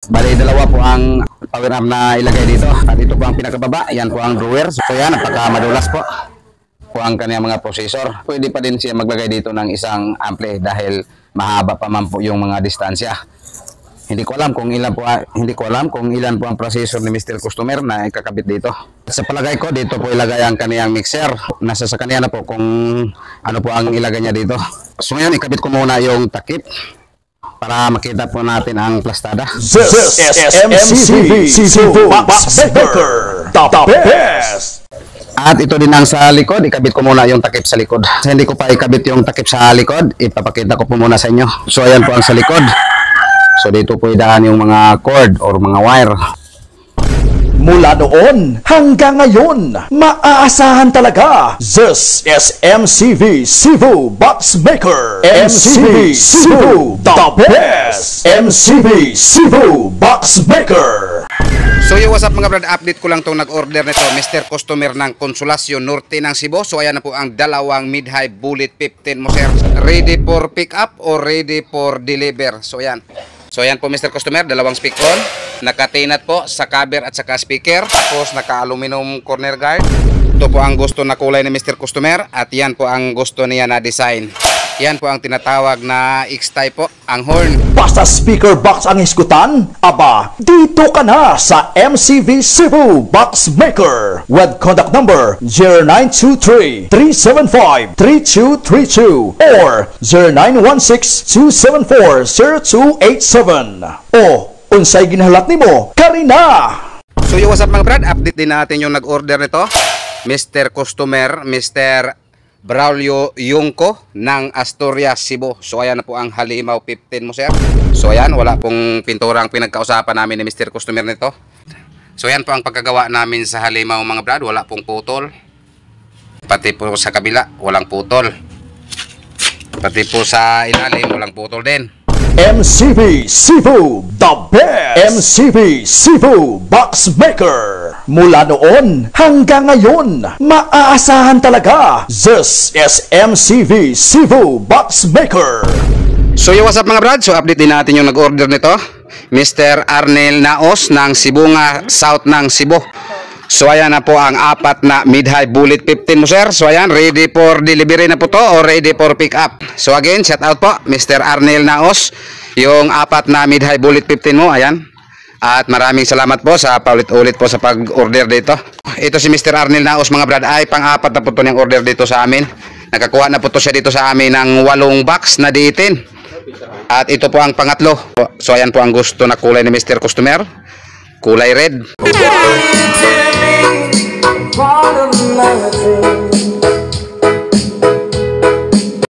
Bali, dalawa po ang power amp na ilagay dito. At ito po ang pinakababa. Yan po ang drawer. So yan, napakamadulas po ang kanyang mga processor. Pwede pa din siya maglagay dito ng isang ampli dahil mahaba pa man po yung mga distansya. Hindi ko alam kung ilan po ang processor ni Mr. Customer na ikakabit dito. Sa palagay ko, dito po ilagay ang kaniyang mixer. Nasa sa kanya na po kung ano po ang ilagay niya dito. So ngayon, ikabit ko muna yung takip para makita po natin ang plastada. This is MCV Cebu Box Maker, the best! At ito din ang sa likod, ikabit ko muna yung takip sa likod. Kasi hindi ko pa ikabit yung takip sa likod, ipapakita ko po muna sa inyo. So ayan po ang sa likod. So dito po idaan yung mga cord or mga wire. Mula noon hanggang ngayon, maaasahan talaga. This is MCV Cebu Box Maker. MCV Cebu, the best! MCV Cebu Box Maker. So what's up mga brad, update ko lang itong nag-order nito, Mr. Customer ng Consolacion Norte ng Cebu. So ayan na po ang dalawang mid-high bullet 15 mo sir. Ready for pick up or ready for deliver. So ayan. So ayan po Mr. Customer, dalawang speak-on. Nakatinat po sa cover at saka speaker. Tapos naka-aluminum corner guard. Ito po ang gusto na kulay ni Mr. Customer. At yan po ang gusto niya na design. Yan po ang tinatawag na X-type po, ang horn. Basta speaker box ang iskutan, aba, dito ka na sa MCV Cebu Box Maker with contact number 0923-375-3232 or 0916-274-0287. O, unsay ginahalat nimo, Karina! So what's up mga brad, update din natin yung nag-order nito, Mr. Customer, Mr. Braulio Yungko ng Asturias, Cebu. So ayan na po ang halimaw 15 mo sir. So ayan, wala pong pinturang pinagkausapan namin ni Mr. Customer nito. So ayan po ang pagkagawa namin sa halimaw mga brad, wala pong putol. Pati po sa kabila, walang putol. Pati po sa ilalim, walang putol din. MCV Cebu, the best! MCV Cebu Box Maker. Mula noon hanggang ngayon, maaasahan talaga. This is MCV Cebu Box Maker. So what's up mga brad, so update din natin yung nag-order nito, Mr. Arnel Naos ng Sibunga South ng Cebu. So ayan na po ang apat na mid-high bullet 15 mo sir. So ayan, ready for delivery na po to or ready for pick up. So again, shout out po Mr. Arnel Naos, yung apat na mid-high bullet 15 mo, ayan. At maraming salamat po sa paulit-ulit po sa pag-order dito. Ito si Mr. Arnel Naos mga brad, ay pang-apat na po to niyang order dito sa amin. Nakakuha na po to siya dito sa amin ng 8 box na D18. At ito po ang pangatlo. So ayan po ang gusto na kulay ni Mr. Customer, kulay red.